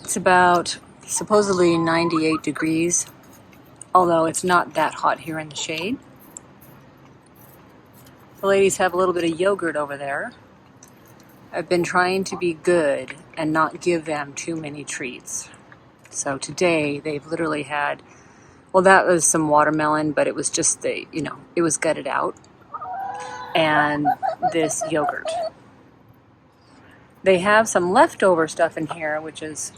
It's about supposedly 98 degrees, although it's not that hot here in the shade. The ladies have a little bit of yogurt over there. I've been trying to be good and not give them too many treats. So today they've literally had, well, that was some watermelon, but it was just it was gutted out, and this yogurt. They have some leftover stuff in here, which is,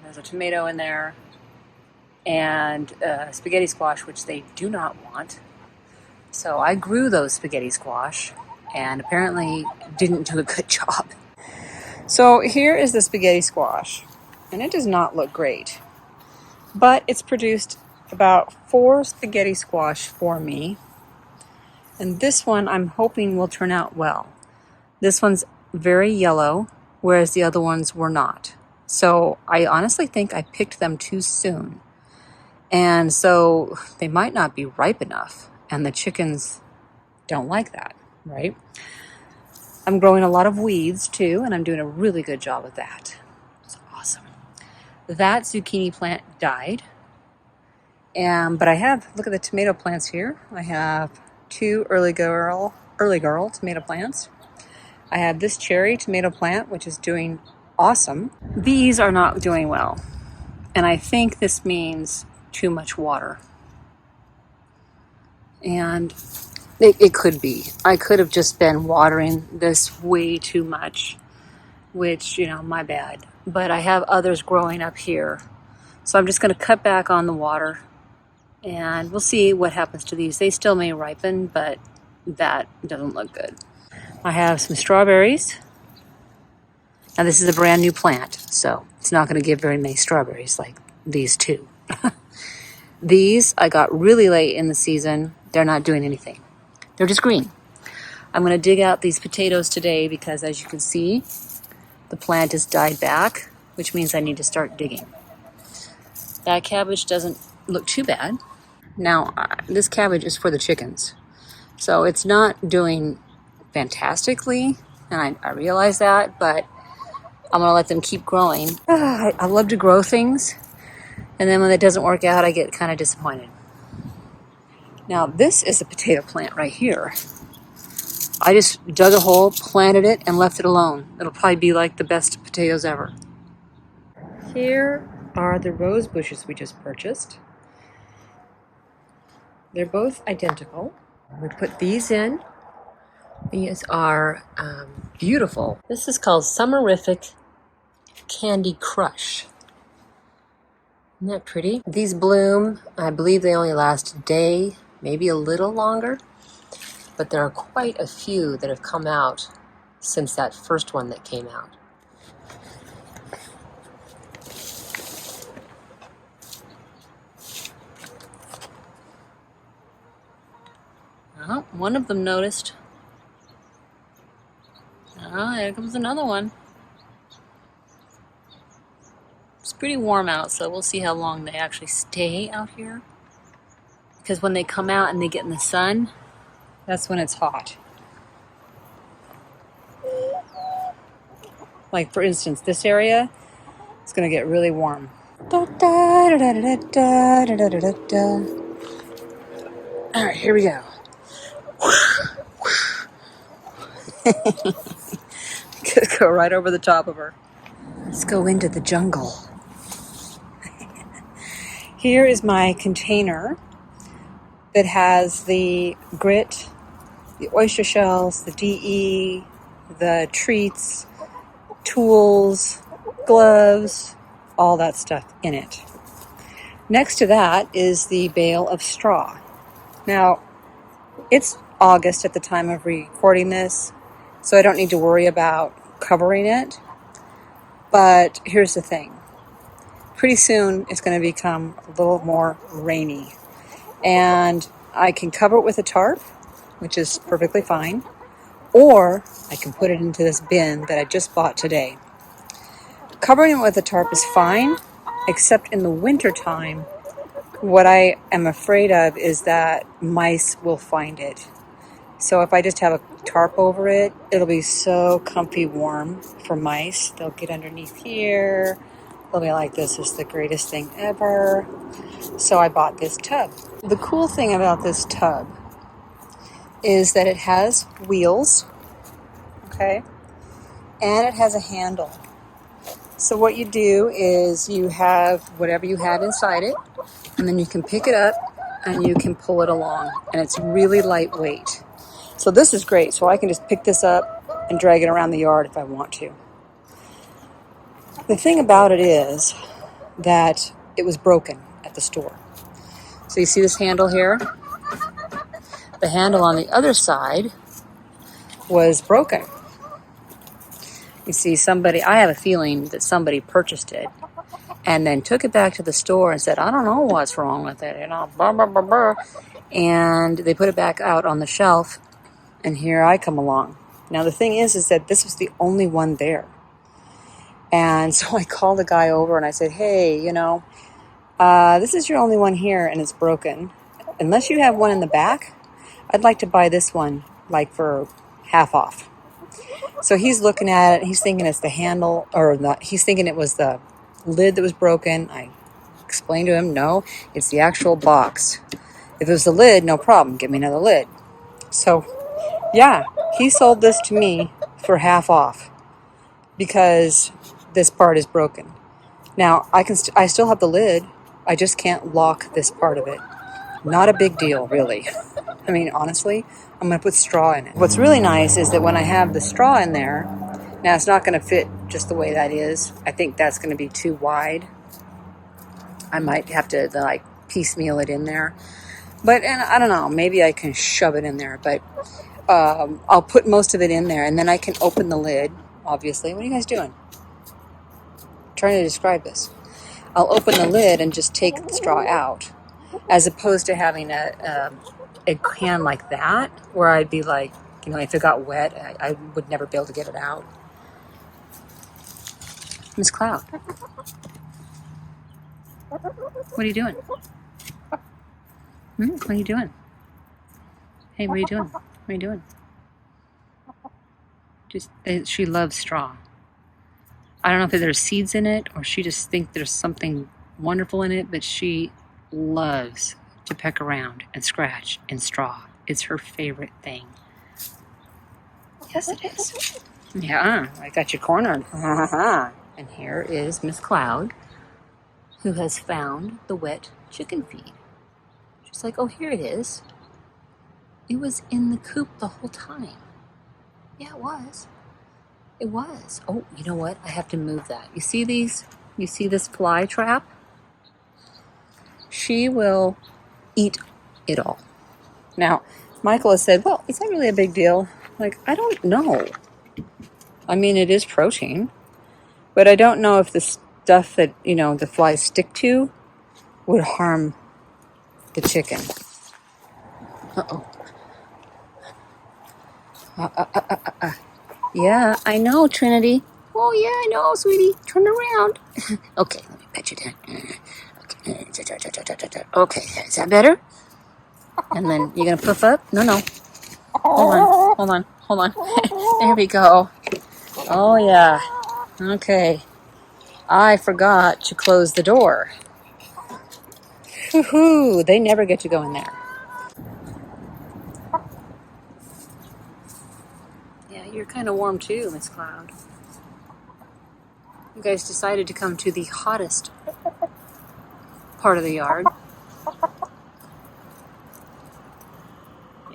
there's a tomato in there, and spaghetti squash, which they do not want. So I grew those spaghetti squash, and apparently didn't do a good job. So here is the spaghetti squash, and it does not look great, but it's produced about 4 spaghetti squash for me, and this one I'm hoping will turn out well. This one's very yellow, whereas the other ones were not. So I honestly think I picked them too soon. And so they might not be ripe enough. And the chickens don't like that, right? I'm growing a lot of weeds too, and I'm doing a really good job with that. It's awesome. That zucchini plant died. But I have, look at the tomato plants here. I have 2 early girl tomato plants. I have this cherry tomato plant, which is doing awesome. These are not doing well. And I think this means too much water. And it could be. I could have just been watering this way too much, which, my bad. But I have others growing up here. So I'm just going to cut back on the water, and we'll see what happens to these. They still may ripen, but that doesn't look good. I have some strawberries. Now this is a brand new plant, so it's not going to give very many strawberries like these 2. These I got really late in the season. They're not doing anything. They're just green. I'm going to dig out these potatoes today because, as you can see, the plant has died back, which means I need to start digging. That cabbage doesn't look too bad. Now, this cabbage is for the chickens, so it's not doing fantastically, and I realize that, but I'm going to let them keep growing. I love to grow things, and then when it doesn't work out, I get kind of disappointed. Now, this is a potato plant right here. I just dug a hole, planted it, and left it alone. It'll probably be like the best potatoes ever. Here are the rose bushes we just purchased. They're both identical. We put these in. These are beautiful. This is called Summerific Candy Crush. Isn't that pretty? These bloom, I believe they only last a day, maybe a little longer, but there are quite a few that have come out since that first one that came out. Oh, one of them noticed. Oh, there comes another one. It's pretty warm out, so we'll see how long they actually stay out here. Because when they come out and they get in the sun, that's when it's hot. Like, for instance, this area, it's going to get really warm. Alright, here we go. Could go right over the top of her. Let's go into the jungle. Here is my container that has the grit, the oyster shells, the DE, the treats, tools, gloves, all that stuff in it. Next to that is the bale of straw. Now, it's August at the time of recording this, so I don't need to worry about covering it. But here's the thing. Pretty soon it's going to become a little more rainy. And I can cover it with a tarp, which is perfectly fine. Or I can put it into this bin that I just bought today. Covering it with a tarp is fine, except in the wintertime, what I am afraid of is that mice will find it. So if I just have a tarp over it, it'll be so comfy warm for mice. They'll get underneath here, He'll be like, this is the greatest thing ever. So I bought this tub. The cool thing about this tub is that it has wheels, okay, and it has a handle. So what you do is you have whatever you have inside it, and then you can pick it up and you can pull it along, and it's really lightweight. So this is great. So I can just pick this up and drag it around the yard if I want to. The thing about it is that it was broken at the store. So you see this handle here? The handle on the other side was broken. You see I have a feeling that somebody purchased it and then took it back to the store and said, I don't know what's wrong with it, blah, blah, blah, blah. And they put it back out on the shelf, and here I come along. Now the thing is that this was the only one there. And so I called the guy over and I said, hey, this is your only one here and it's broken. Unless you have one in the back, I'd like to buy this one like for half off. So he's looking at it. He's thinking it's the handle, he's thinking it was the lid that was broken. I explained to him, no, it's the actual box. If it was the lid, no problem. Give me another lid. So yeah, he sold this to me for half off because this part is broken. Now I still have the lid. I just can't lock this part of it. Not a big deal, really. I mean, honestly, I'm going to put straw in it. What's really nice is that when I have the straw in there, now it's not going to fit just the way that is. I think that's going to be too wide. I might have to like piecemeal it in there. And I don't know, maybe I can shove it in there, but I'll put most of it in there and then I can open the lid, obviously. What are you guys doing? I'm trying to describe this. I'll open the lid and just take the straw out, as opposed to having a can like that, where I'd be like, if it got wet, I would never be able to get it out. Miss Cloud, what are you doing? What are you doing? Hey, what are you doing? What are you doing? She loves straw. I don't know if there's seeds in it or she just thinks there's something wonderful in it, but she loves to peck around and scratch in straw. It's her favorite thing. Yes, it is. Yeah, I got you cornered. And here is Miss Cloud, who has found the wet chicken feed. She's like, oh, here it is. It was in the coop the whole time. Yeah, it was. It was. Oh, you know what? I have to move that. You see these? You see this fly trap? She will eat it all. Now, Michael has said, well, is that really a big deal? Like, I don't know. I mean, it is protein, but I don't know if the stuff that, the flies stick to would harm the chicken. Uh-oh. Yeah, I know, Trinity. Oh, yeah, I know, sweetie. Turn around. Okay, let me pet you down. Okay, is that better? And then you're going to puff up? No. Hold on. There we go. Oh, yeah. Okay. I forgot to close the door. Woohoo! They never get to go in there. Yeah, you're kind of warm too, Miss Cloud. You guys decided to come to the hottest part of the yard.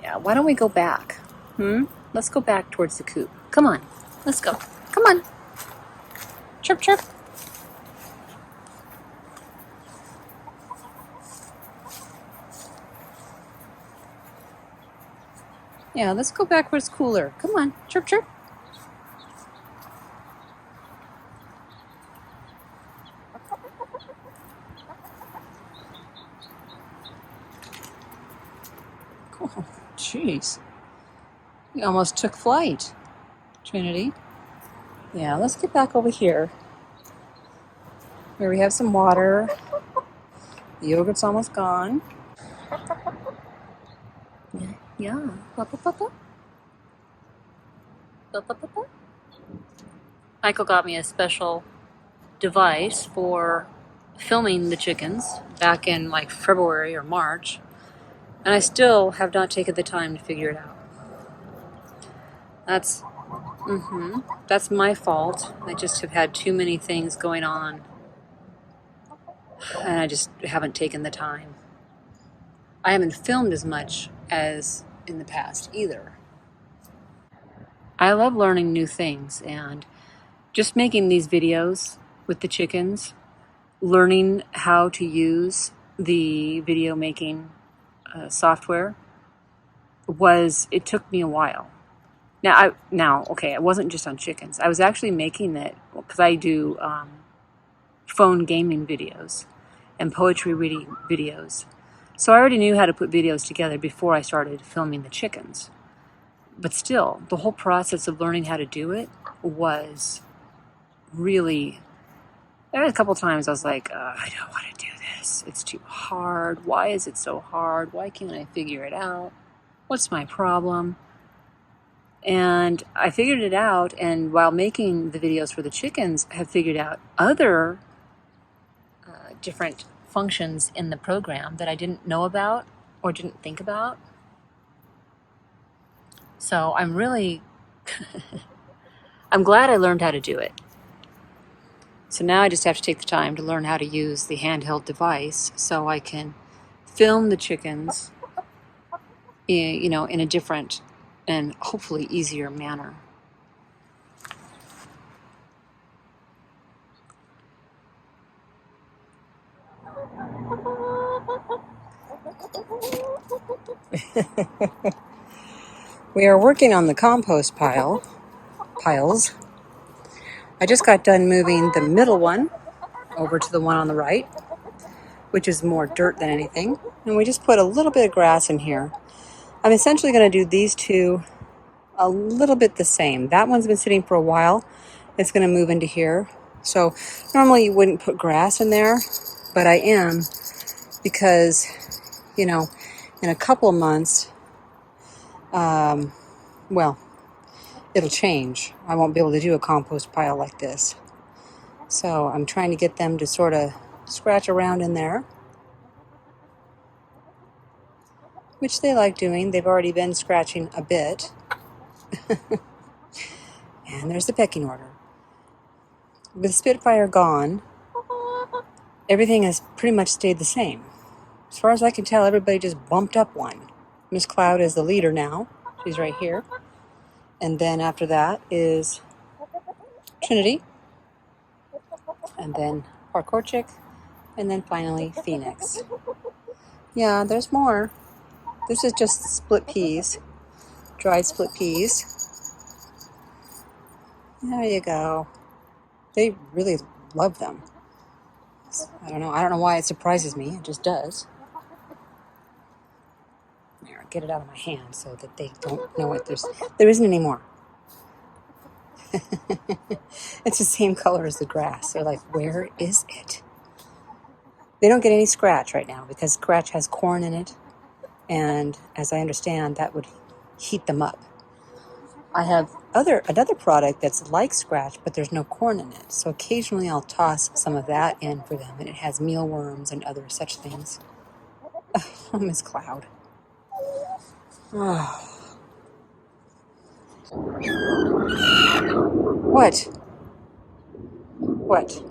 Yeah, why don't we go back? Let's go back towards the coop. Come on, let's go. Come on. Chirp, chirp. Yeah, let's go back where it's cooler. Come on, chirp, chirp. Oh, jeez. You almost took flight, Trinity. Yeah, let's get back over here where we have some water. The yogurt's almost gone. Yeah. Michael got me a special device for filming the chickens back in like February or March, and I still have not taken the time to figure it out. That's my fault. I just have had too many things going on, and I just haven't taken the time. I haven't filmed as much as in the past either. I love learning new things, and just making these videos with the chickens, learning how to use the video making software it took me a while. Okay, it wasn't just on chickens. I was actually making it because I do phone gaming videos and poetry reading videos. So I already knew how to put videos together before I started filming the chickens. But still, the whole process of learning how to do it was really... There were a couple times I was like, I don't want to do this. It's too hard. Why is it so hard? Why can't I figure it out? What's my problem? And I figured it out, and while making the videos for the chickens, I have figured out other different functions in the program that I didn't know about or didn't think about. So I'm really, I'm glad I learned how to do it. So now I just have to take the time to learn how to use the handheld device so I can film the chickens, in a different and hopefully easier manner. We are working on the compost piles. I just got done moving the middle one over to the one on the right, which is more dirt than anything. And we just put a little bit of grass in here. I'm essentially going to do these two a little bit the same. That one's been sitting for a while. It's going to move into here. So normally you wouldn't put grass in there, but I am because, in a couple of months, it'll change. I won't be able to do a compost pile like this. So I'm trying to get them to sort of scratch around in there, which they like doing. They've already been scratching a bit. And there's the pecking order. With Spitfire gone, everything has pretty much stayed the same. As far as I can tell, everybody just bumped up one. Miss Cloud is the leader now. She's right here. And then after that is Trinity. And then Parkour Chick. And then finally Phoenix. Yeah, there's more. This is just split peas. Dried split peas. There you go. They really love them. I don't know why it surprises me. It just does. Here, get it out of my hand so that they don't know what there isn't any more. It's the same color as the grass. They're like, where is it? They don't get any scratch right now because scratch has corn in it. And as I understand, that would heat them up. I have another product that's like scratch, but there's no corn in it. So occasionally I'll toss some of that in for them, and it has mealworms and other such things. Oh, Miss Cloud. Oh. What? What?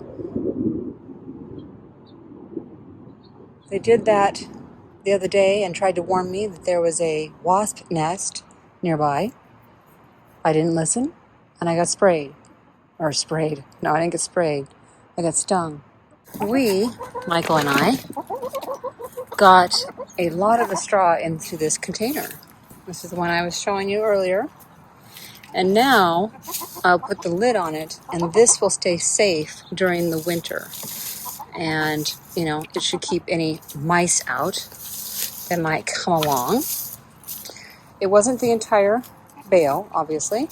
They did that the other day and tried to warn me that there was a wasp nest nearby. I didn't listen, and I got sprayed. Or sprayed. No, I didn't get sprayed. I got stung. We, Michael and I, got a lot of the straw into this container. This is the one I was showing you earlier. And now I'll put the lid on it, and this will stay safe during the winter. And, it should keep any mice out that might come along. It wasn't the entire bale, obviously.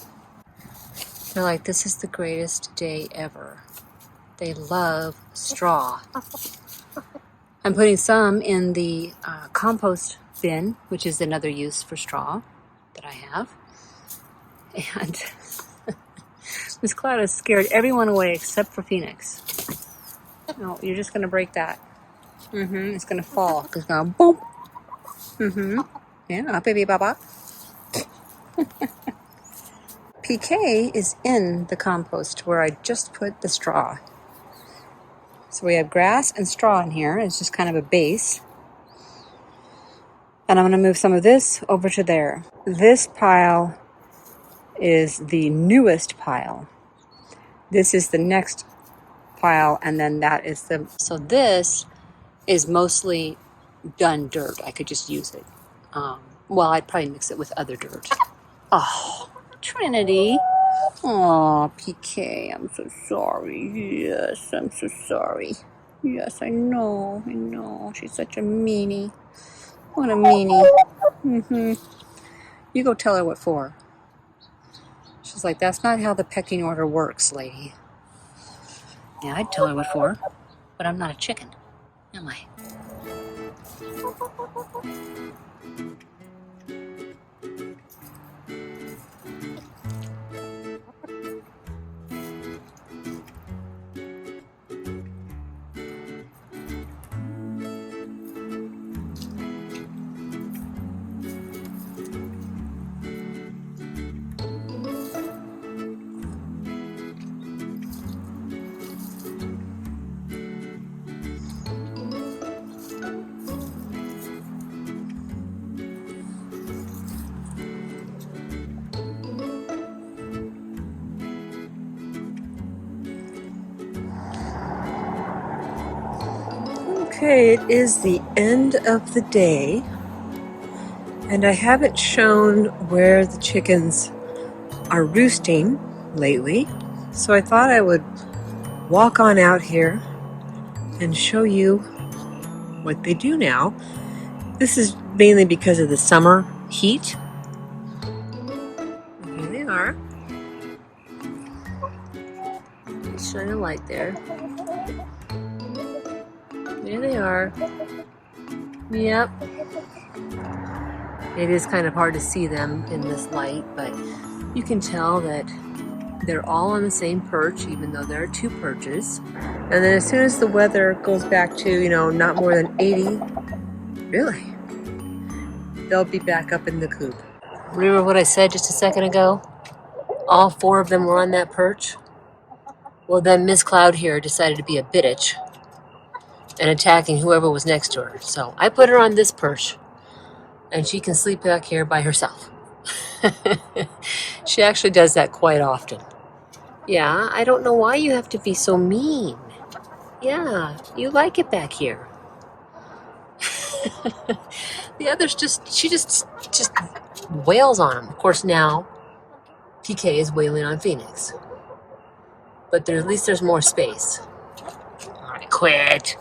They're like, this is the greatest day ever. They love straw. I'm putting some in the compost bin, which is another use for straw that I have. And This cloud has scared everyone away except for Phoenix. No, you're just gonna break that. It's gonna fall. It's gonna boom. Yeah, baby baba. PK is in the compost where I just put the straw. So we have grass and straw in here. It's just kind of a base. And I'm gonna move some of this over to there. This pile is the newest pile. This is the next pile, and then that is the... So this is mostly done dirt. I could just use it. Well, I'd probably mix it with other dirt. Oh, Trinity. Oh, PK, I'm so sorry. Yes, I'm so sorry. Yes, I know. She's such a meanie. What a meanie. You go tell her what for. She's like, that's not how the pecking order works, lady. Yeah, I'd tell her what for, but I'm not a chicken, am I? Okay, it is the end of the day, and I haven't shown where the chickens are roosting lately, so I thought I would walk on out here and show you what they do now. This is mainly because of the summer heat. Here they are. Shine a light there. There they are. Yep. It is kind of hard to see them in this light, but you can tell that they're all on the same perch, even though there are two perches. And then as soon as the weather goes back to, not more than 80, really, they'll be back up in the coop. Remember what I said just a second ago? All 4 of them were on that perch. Well, then Miss Cloud here decided to be a bitch and attacking whoever was next to her. So I put her on this perch, and she can sleep back here by herself. She actually does that quite often. Yeah, I don't know why you have to be so mean. Yeah, you like it back here. The others she just wails on them. Of course, now PK is wailing on Phoenix. But at least there's more space. All right, quit.